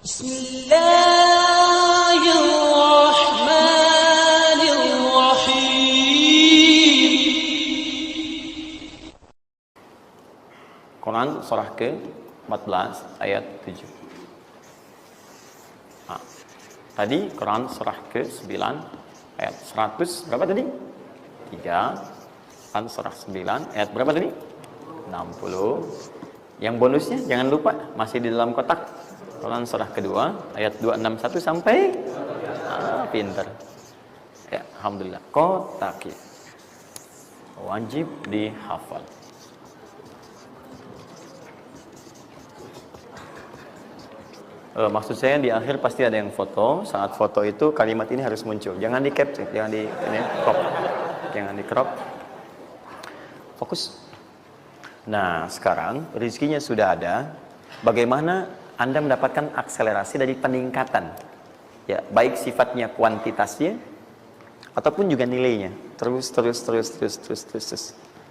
Bismillahirrahmanirrahim. Quran surah ke-14 ayat 7. Tadi Quran surah ke-9 ayat 100 berapa tadi? 3. Quran surah 9 ayat berapa tadi? 60. Yang bonusnya jangan lupa masih di dalam kotak. Quran surah kedua ayat 261 sampai pinter. Ya, alhamdulillah. Kotak wajib dihafal. Maksud saya di akhir pasti ada yang foto. Saat foto itu kalimat ini harus muncul. Jangan di capture, jangan di crop. Jangan di crop. Fokus. Nah, sekarang rezekinya sudah ada. Bagaimana Anda mendapatkan akselerasi dari peningkatan? Ya, baik sifatnya kuantitasnya ataupun juga nilainya. Terus.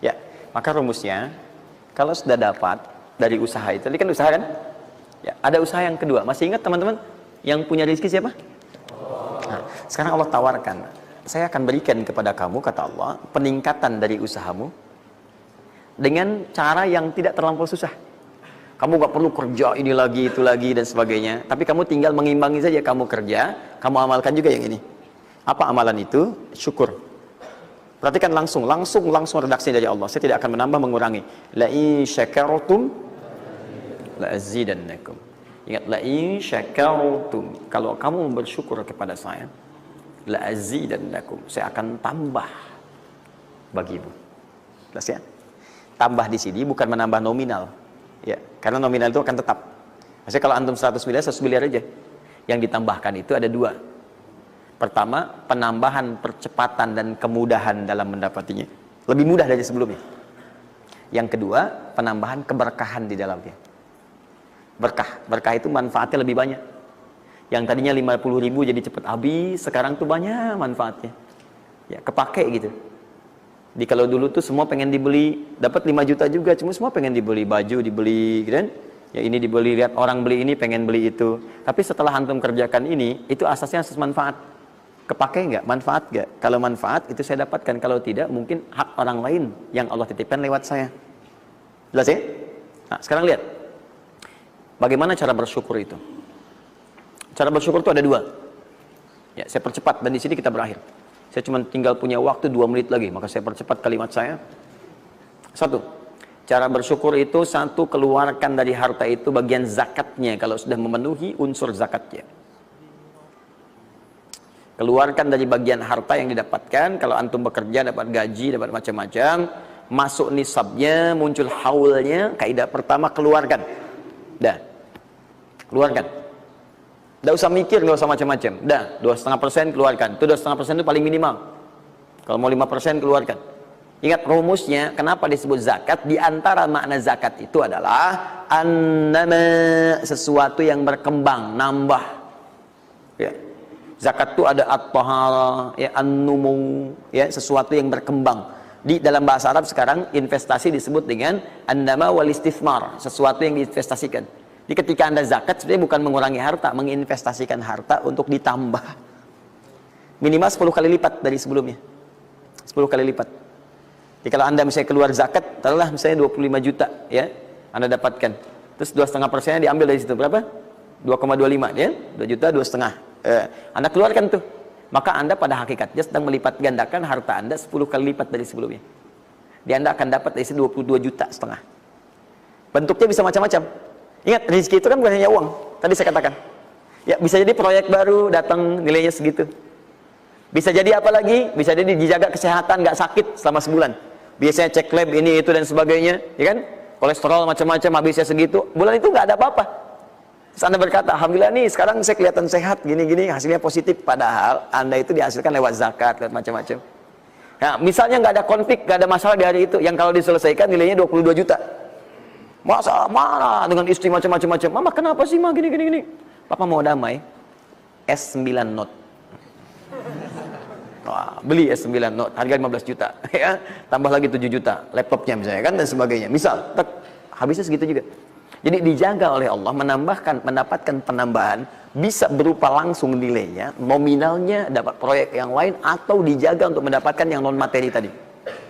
Ya, maka rumusnya kalau sudah dapat dari usaha itu, tadi kan usaha kan? Ya, ada usaha yang kedua. Masih ingat teman-teman yang punya rezeki siapa? Nah, sekarang Allah tawarkan, saya akan berikan kepada kamu, kata Allah, peningkatan dari usahamu dengan cara yang tidak terlampau susah. Kamu gak perlu kerja ini lagi, itu lagi, dan sebagainya. Tapi kamu tinggal mengimbangi saja. Kamu kerja, kamu amalkan juga yang ini. Apa amalan itu? Syukur. Perhatikan langsung redaksi dari Allah. Saya tidak akan menambah, mengurangi. La in syakartum la azidannakum. Ingat, la in syakartum, kalau kamu bersyukur kepada saya, la azidannakum, saya akan tambah bagimu. Jelas ya? Tambah di sini bukan menambah nominal. Ya, karena nominal itu akan tetap. Maksudnya kalau antum 100 miliar aja. Yang ditambahkan itu ada dua. Pertama, penambahan percepatan dan kemudahan dalam mendapatinya. Lebih mudah dari sebelumnya. Yang kedua, penambahan keberkahan di dalamnya. Berkah itu manfaatnya lebih banyak. Yang tadinya 50.000 jadi cepat habis, sekarang tuh banyak manfaatnya. Ya, kepake gitu. Di kalau dulu tuh semua pengen dibeli, dapat 5 juta juga, cuma semua pengen dibeli baju, dibeli gitu kan? Ya ini dibeli, lihat orang beli ini pengen beli itu. Tapi setelah antum kerjakan ini, itu asasnya asas manfaat. Kepake nggak? Manfaat nggak? Kalau manfaat itu saya dapatkan, kalau tidak mungkin hak orang lain yang Allah titipkan lewat saya. Jelas ya? Nah, sekarang lihat. Bagaimana cara bersyukur itu? Cara bersyukur itu ada dua. Ya, saya percepat dan di sini kita berakhir. Saya cuma tinggal punya waktu 2 menit lagi, maka saya percepat kalimat saya. 1. Cara bersyukur itu 1, keluarkan dari harta itu bagian zakatnya kalau sudah memenuhi unsur zakatnya. Keluarkan dari bagian harta yang didapatkan, kalau antum bekerja dapat gaji, dapat macam-macam, masuk nisabnya, muncul haulnya, kaidah pertama keluarkan. Dah. Keluarkan. Tidak usah mikir, nggak usah macam-macam. Dah, 2,5% keluarkan. Itu 2,5% itu paling minimal. Kalau mau 5% keluarkan. Ingat rumusnya, kenapa disebut zakat? Di antara makna zakat itu adalah annama, sesuatu yang berkembang, nambah. Ya. Zakat itu ada at-tahara, ya, an-numu, ya, sesuatu yang berkembang. Di dalam bahasa Arab sekarang investasi disebut dengan annama wal istismar, sesuatu yang diinvestasikan. Jadi ketika Anda zakat sebenarnya bukan mengurangi harta, menginvestasikan harta untuk ditambah. Minimal 10 kali lipat dari sebelumnya. 10 kali lipat. Jadi kalau Anda misalnya keluar zakat, taruhlah misalnya 25 juta, ya, Anda dapatkan. Terus 2,5%-nya diambil dari situ, berapa? 2,25, ya? 2 juta, 2,5. Anda keluarkan tuh. Maka Anda pada hakikatnya sedang melipat gandakan harta Anda 10 kali lipat dari sebelumnya. Jadi Anda akan dapat dari situ 22,5 juta. Bentuknya bisa macam-macam. Ingat, rezeki itu kan bukan hanya uang. Tadi saya katakan. Ya, bisa jadi proyek baru datang nilainya segitu. Bisa jadi apa lagi? Bisa jadi dijaga kesehatan, nggak sakit selama sebulan. Biasanya cek lab ini itu dan sebagainya, ya kan? Kolesterol macam-macam habisnya segitu. Bulan itu nggak ada apa-apa. Terus Anda berkata, alhamdulillah nih sekarang saya kelihatan sehat, gini-gini, hasilnya positif. Padahal Anda itu dihasilkan lewat zakat, lewat macam-macam. Nah, misalnya nggak ada konflik, nggak ada masalah di hari itu, yang kalau diselesaikan nilainya 22 juta. Masa marah dengan istri macam-macam. Mama kenapa sih, Ma, gini. Papa mau damai. S9 Note. Wah, beli S9 Note, harga 15 juta. Ya, tambah lagi 7 juta. Laptopnya misalnya kan, dan sebagainya. Misal, habisnya segitu juga. Jadi dijaga oleh Allah, mendapatkan penambahan, bisa berupa langsung nilainya, nominalnya dapat proyek yang lain, atau dijaga untuk mendapatkan yang non materi tadi.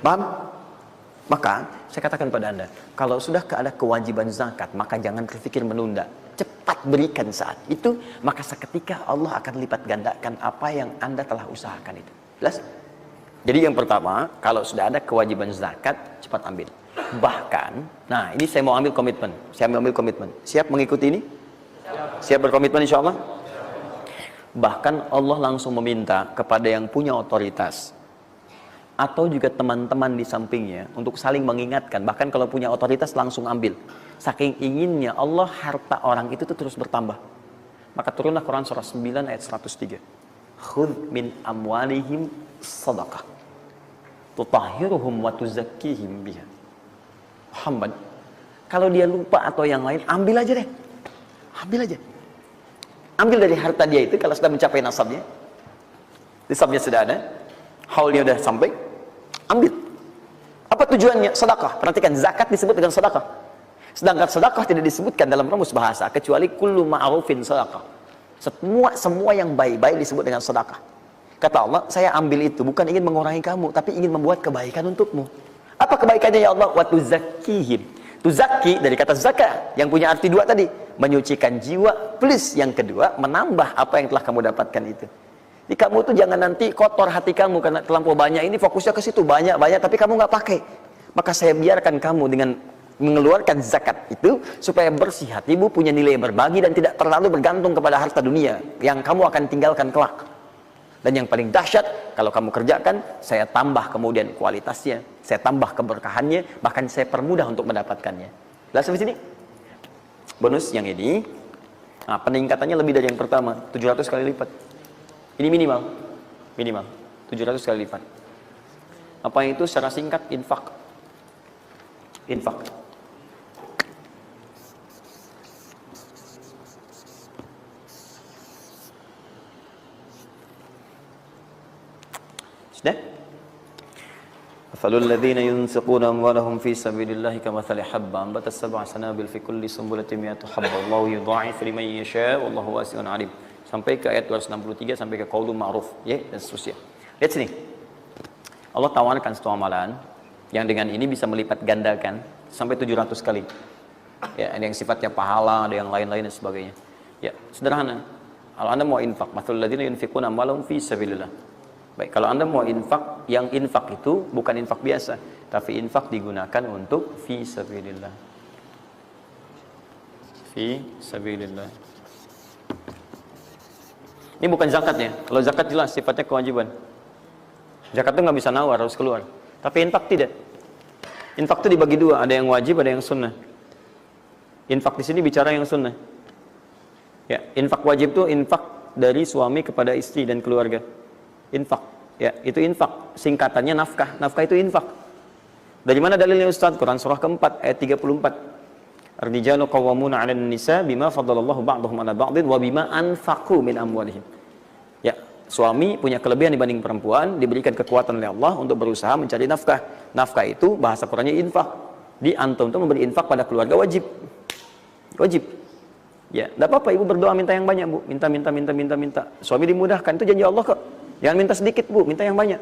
Paham? Maka saya katakan pada Anda, kalau sudah ada kewajiban zakat, maka jangan berpikir menunda. Cepat berikan saat itu, maka seketika Allah akan lipat gandakan apa yang Anda telah usahakan itu. Jelas? Jadi yang pertama, kalau sudah ada kewajiban zakat, cepat ambil. Bahkan, nah ini saya mau ambil komitmen. Saya mau ambil komitmen. Siap mengikuti ini? Siap berkomitmen insya Allah? Bahkan Allah langsung meminta kepada yang punya otoritas atau juga teman-teman di sampingnya untuk saling mengingatkan. Bahkan kalau punya otoritas langsung ambil. Saking inginnya Allah harta orang itu tuh terus bertambah. Maka turunlah Quran surah 9 ayat 103. Khudh min amwalihim sadaqah tutahhiruhum wa tuzakkihim biha. Muhammad, kalau dia lupa atau yang lain, ambil aja deh. Ambil aja. Ambil dari harta dia itu kalau sudah mencapai nasabnya. Nisabnya sudah ada, haulnya sudah sampai, ambil. Apa tujuannya? Sedekah. Perhatikan, zakat disebut dengan sedekah. Sedangkan sedekah tidak disebutkan dalam rumus bahasa kecuali kullu ma'rufin sedekah. Semua yang baik-baik disebut dengan sedekah. Kata Allah, saya ambil itu bukan ingin mengurangi kamu, tapi ingin membuat kebaikan untukmu. Apa kebaikannya ya Allah? Wa tuzakkihim. Tuzakki dari kata zakat yang punya arti dua tadi, menyucikan jiwa, plus yang kedua menambah apa yang telah kamu dapatkan itu. Jadi kamu tuh jangan nanti kotor hati kamu karena terlampau banyak ini, fokusnya ke situ banyak tapi kamu nggak pakai. Maka saya biarkan kamu dengan mengeluarkan zakat itu supaya bersih hatimu, punya nilai berbagi dan tidak terlalu bergantung kepada harta dunia yang kamu akan tinggalkan kelak. Dan yang paling dahsyat, kalau kamu kerjakan, saya tambah kemudian kualitasnya, saya tambah keberkahannya, bahkan saya permudah untuk mendapatkannya. Jelas sampai sini? Bonus yang ini, nah, peningkatannya lebih dari yang pertama, 700 kali lipat. Ini minimal, 700 kali lipat. Apa itu secara singkat? Infak. Sudah? Mathalul ladzina yunfiquna amwalahum fi sabilillahi kamathali habba ambatat sab'a sanabil fi kulli sunbulatin mi'atu habba wallahu yudha'ifu liman yasha' wallahu wasi'un 'alim. Sampai ke ayat 263 sampai ke qaulun ma'ruf, ya, dan seterusnya. Lihat sini. Allah tawarkan satu amalan yang dengan ini bisa melipat gandakan sampai 700 kali. Ya, ada yang sifatnya pahala, ada yang lain-lain dan sebagainya. Ya, sederhana. Kalau Anda mau infak, mathalul ladzina yunfiquna amwalahum fi sabilillah. Baik, kalau Anda mau infak, yang infak itu bukan infak biasa, tapi infak digunakan untuk fi sabilillah. Fi sabilillah. Ini bukan zakatnya. Kalau zakat jelas sifatnya kewajiban. Zakat itu nggak bisa nawar, harus keluar. Tapi infak tidak. Infak itu dibagi dua, ada yang wajib, ada yang sunnah. Infak di sini bicara yang sunnah. Ya, infak wajib itu infak dari suami kepada istri dan keluarga. Infak, ya, itu infak. Singkatannya nafkah. Nafkah itu infak. Dari mana dalilnya Ustaz? Quran surah keempat ayat 34. Ar-rijalu qawwamuna 'alan nisa bima faddalallahu ba'dahum 'ala ba'din wa bima anfaqu min amwalihim. Ya, suami punya kelebihan dibanding perempuan, diberikan kekuatan oleh Allah untuk berusaha mencari nafkah. Nafkah itu bahasa Qurannya infak. Di antum itu memberi infak pada keluarga wajib. Wajib. Ya, enggak apa-apa ibu berdoa minta yang banyak, Bu. Minta. Suami dimudahkan, itu janji Allah kok. Jangan minta sedikit, Bu, minta yang banyak.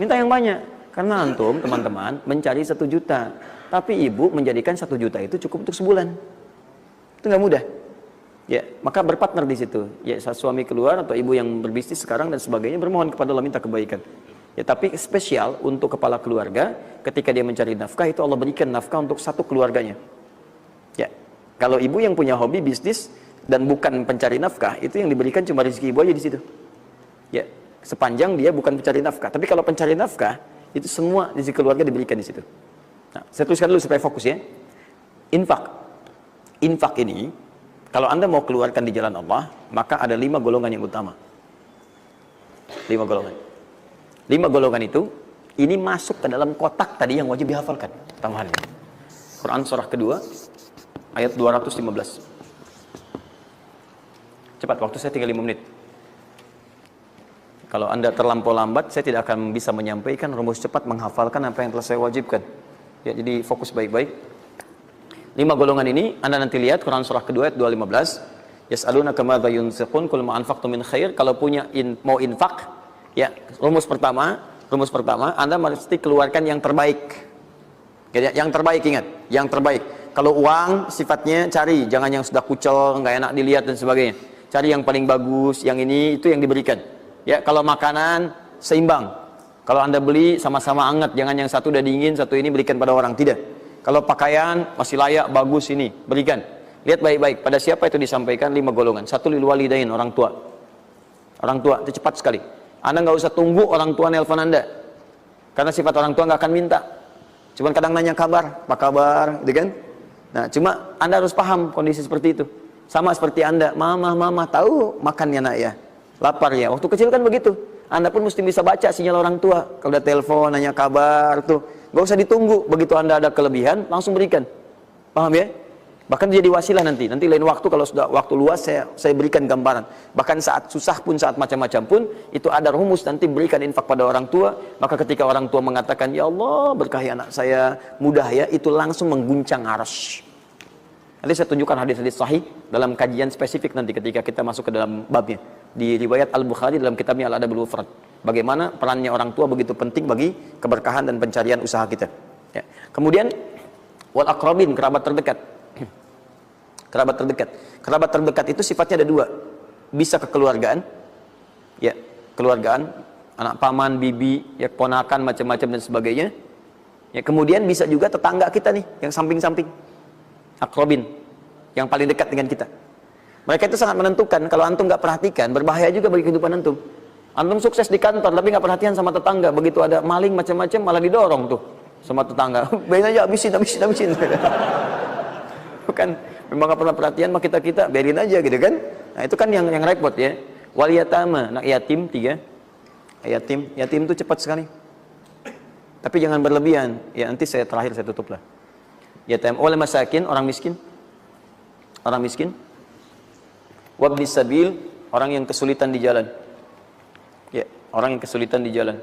Minta yang banyak. Karena antum, teman-teman, mencari 1 juta. Tapi ibu menjadikan 1 juta itu cukup untuk sebulan. Itu nggak mudah. Ya, maka berpartner di situ. Ya, suami keluar atau ibu yang berbisnis sekarang dan sebagainya bermohon kepada Allah minta kebaikan. Ya, tapi spesial untuk kepala keluarga, ketika dia mencari nafkah itu Allah berikan nafkah untuk satu keluarganya. Ya, kalau ibu yang punya hobi bisnis dan bukan pencari nafkah, itu yang diberikan cuma rezeki ibu aja di situ. Ya, sepanjang dia bukan pencari nafkah. Tapi kalau pencari nafkah, itu semua di keluarga diberikan di situ. Nah, saya tuliskan dulu supaya fokus ya. Infak. Infak ini, kalau Anda mau keluarkan di jalan Allah, maka ada 5 golongan yang utama. 5 golongan. 5 golongan itu, ini masuk ke dalam kotak tadi yang wajib dihafalkan. Tambahan. Quran surah kedua, ayat 215. Cepat, waktu saya tinggal 5 menit. Kalau Anda terlampau lambat, saya tidak akan bisa menyampaikan rumus cepat menghafalkan apa yang telah saya wajibkan. Ya, jadi fokus baik-baik. 5 5 golongan ini Anda nanti lihat Quran surah kedua ayat 215. Yas'alunaka madza yunfiqun qul ma anfaqtum min khair. Kalau punya mau infak, ya rumus pertama Anda mesti keluarkan yang terbaik. Yang terbaik, ingat, yang terbaik. Kalau uang sifatnya cari, jangan yang sudah kucel, nggak enak dilihat dan sebagainya. Cari yang paling bagus, yang ini itu yang diberikan. Ya, kalau makanan seimbang. Kalau Anda beli sama-sama anget, jangan yang satu udah dingin, satu ini berikan pada orang, tidak. Kalau pakaian masih layak, bagus ini, berikan. Lihat baik-baik, pada siapa itu disampaikan 5 golongan. 1 lil walidain, orang tua. Orang tua itu cepat sekali. Anda nggak usah tunggu orang tua nelpon Anda. Karena sifat orang tua nggak akan minta. Cuman kadang nanya kabar, apa kabar, gitu kan? Nah, cuma Anda harus paham kondisi seperti itu. Sama seperti Anda, mama tahu makannya nak ya, lapar ya. Waktu kecil kan begitu. Anda pun mesti bisa baca sinyal orang tua. Kalau udah telepon, nanya kabar tuh, nggak usah ditunggu. Begitu Anda ada kelebihan, langsung berikan. Paham ya? Bahkan jadi wasilah nanti lain waktu kalau sudah waktu luas saya berikan gambaran. Bahkan saat susah pun, saat macam-macam pun, itu ada rumus nanti berikan infak pada orang tua. Maka ketika orang tua mengatakan, ya Allah berkahi anak saya, mudah ya, itu langsung mengguncang arsy. Nanti saya tunjukkan hadis-hadis sahih dalam kajian spesifik nanti ketika kita masuk ke dalam babnya. Di riwayat Al-Bukhari dalam kitabnya Al-Adabul Mufrad. Bagaimana perannya orang tua begitu penting bagi keberkahan dan pencarian usaha kita. Ya. Kemudian, wal aqrabin, kerabat terdekat. Kerabat terdekat itu sifatnya ada 2. Bisa kekeluargaan, ya, keluargaan, anak paman, bibi, ya, ponakan, macam-macam dan sebagainya. Ya, kemudian bisa juga tetangga kita nih, yang samping-samping. Akrobin, yang paling dekat dengan kita. Mereka itu sangat menentukan. Kalau antum nggak perhatikan, berbahaya juga bagi kehidupan antum. Antum sukses di kantor, tapi nggak perhatian sama tetangga. Begitu ada maling macam-macam, malah didorong tuh sama tetangga. Biarin aja, habisin. Bukan, memang nggak pernah perhatian sama kita, biarin aja gitu kan. Nah itu kan yang repot ya. Wal yatama, anak yatim 3. Yatim itu cepat sekali. Tapi jangan berlebihan. Ya nanti terakhir saya tutup lah. Yatim wal masakin, orang miskin. Wabnis sabil, orang yang kesulitan di jalan. Ya, orang yang kesulitan di jalan.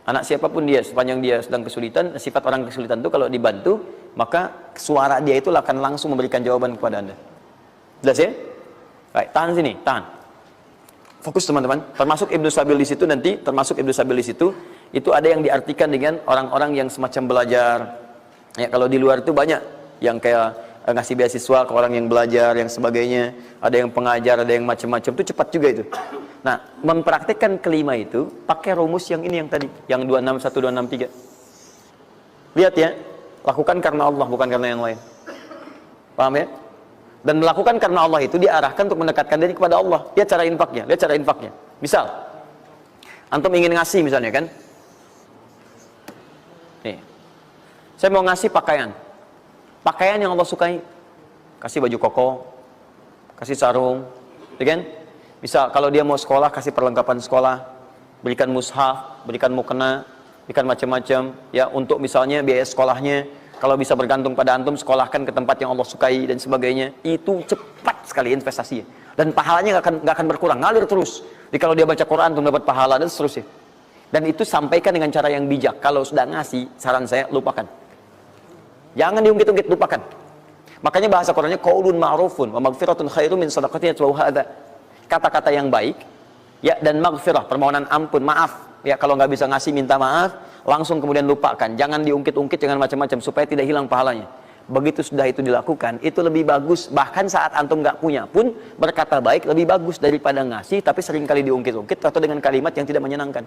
Anak siapapun dia, sepanjang dia sedang kesulitan, sifat orang kesulitan itu kalau dibantu, maka suara dia itu akan langsung memberikan jawaban kepada Anda. Jelas ya? Baik, tahan sini, tahan. Fokus teman-teman. Termasuk Ibnu Sabil di situ nanti, itu ada yang diartikan dengan orang-orang yang semacam belajar. Ya, kalau di luar itu banyak yang kayak ngasih beasiswa ke orang yang belajar, yang sebagainya. Ada yang pengajar, ada yang macam-macam, itu cepat juga itu. Nah, mempraktikkan kelima itu pakai rumus yang ini yang tadi, yang 261, 263. Lihat ya, lakukan karena Allah, bukan karena yang lain. Paham ya? Dan melakukan karena Allah itu diarahkan untuk mendekatkan diri kepada Allah. Lihat cara infaknya. Misal, antum ingin ngasih misalnya kan? Nih, saya mau ngasih pakaian yang Allah sukai. Kasih baju koko, kasih sarung, ya kan? Bisa kalau dia mau sekolah, kasih perlengkapan sekolah, berikan mushaf, berikan mukena, berikan macam-macam, ya untuk misalnya biaya sekolahnya. Kalau bisa bergantung pada antum, sekolahkan ke tempat yang Allah sukai dan sebagainya. Itu cepat sekali investasinya. Dan pahalanya nggak akan berkurang, ngalir terus. Jadi kalau dia baca Quran, antum dapat pahala dan seterusnya. Dan itu sampaikan dengan cara yang bijak. Kalau sudah ngasih, saran saya lupakan. Jangan diungkit-ungkit, lupakan. Makanya bahasa Qurannya qaulun ma'rufun wa maghfiratun khairum min shadaqatin yatba'uha adza. Kata-kata yang baik, ya, dan maghfirah, permohonan ampun, maaf. Ya, kalau nggak bisa ngasih minta maaf, langsung kemudian lupakan. Jangan diungkit-ungkit dengan macam-macam supaya tidak hilang pahalanya. Begitu sudah itu dilakukan, itu lebih bagus. Bahkan saat antum nggak punya pun berkata baik lebih bagus daripada ngasih tapi seringkali diungkit-ungkit atau dengan kalimat yang tidak menyenangkan.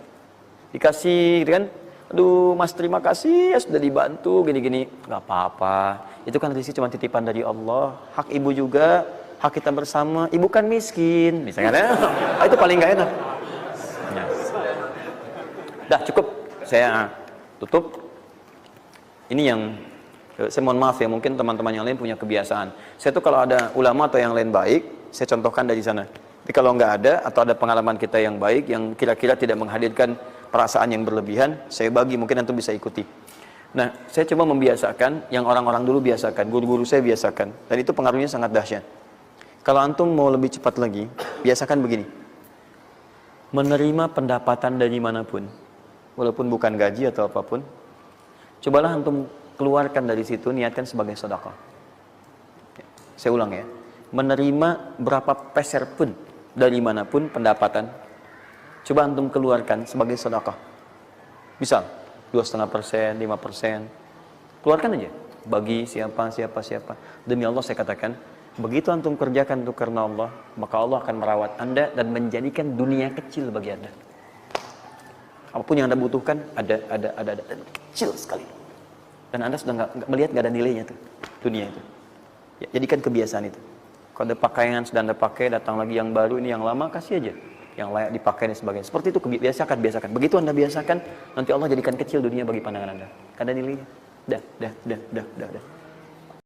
Dikasih, gitu kan? Aduh mas terima kasih ya sudah dibantu gini-gini. Gak apa-apa, itu kan rezeki cuma titipan dari Allah. Hak ibu juga, hak kita bersama. Ibu kan miskin misalnya. Itu paling gak enak ya. Dah cukup, saya tutup. Ini yang saya mohon maaf ya, mungkin teman-teman yang lain punya kebiasaan. Saya tuh kalau ada ulama atau yang lain baik, saya contohkan dari sana. Tapi kalau nggak ada atau ada pengalaman kita yang baik yang kira-kira tidak menghadirkan perasaan yang berlebihan, saya bagi, mungkin antum bisa ikuti. Nah, saya coba membiasakan yang orang-orang dulu biasakan, guru-guru saya biasakan, dan itu pengaruhnya sangat dahsyat. Kalau antum mau lebih cepat lagi, biasakan begini. Menerima pendapatan dari manapun, walaupun bukan gaji atau apapun, cobalah antum keluarkan dari situ, niatkan sebagai sedekah. Saya ulang ya. Menerima berapa peser pun dari manapun pendapatan, coba antum keluarkan sebagai sedekah. Misal 2,5%, 5%, keluarkan aja. Bagi siapa. Demi Allah saya katakan, begitu antum kerjakan itu karena Allah, maka Allah akan merawat Anda dan menjadikan dunia kecil bagi Anda. Apapun yang Anda butuhkan, ada dan kecil sekali. Dan Anda sudah nggak melihat, nggak ada nilainya tuh dunia itu. Ya, jadikan kebiasaan itu. Kalau ada pakaian sudah Anda pakai, datang lagi yang baru, ini yang lama kasih aja, yang layak dipakai dan sebagainya. Seperti itu, biasakan. Begitu Anda biasakan, nanti Allah jadikan kecil dunia bagi pandangan Anda. Ada nilainya. Dah.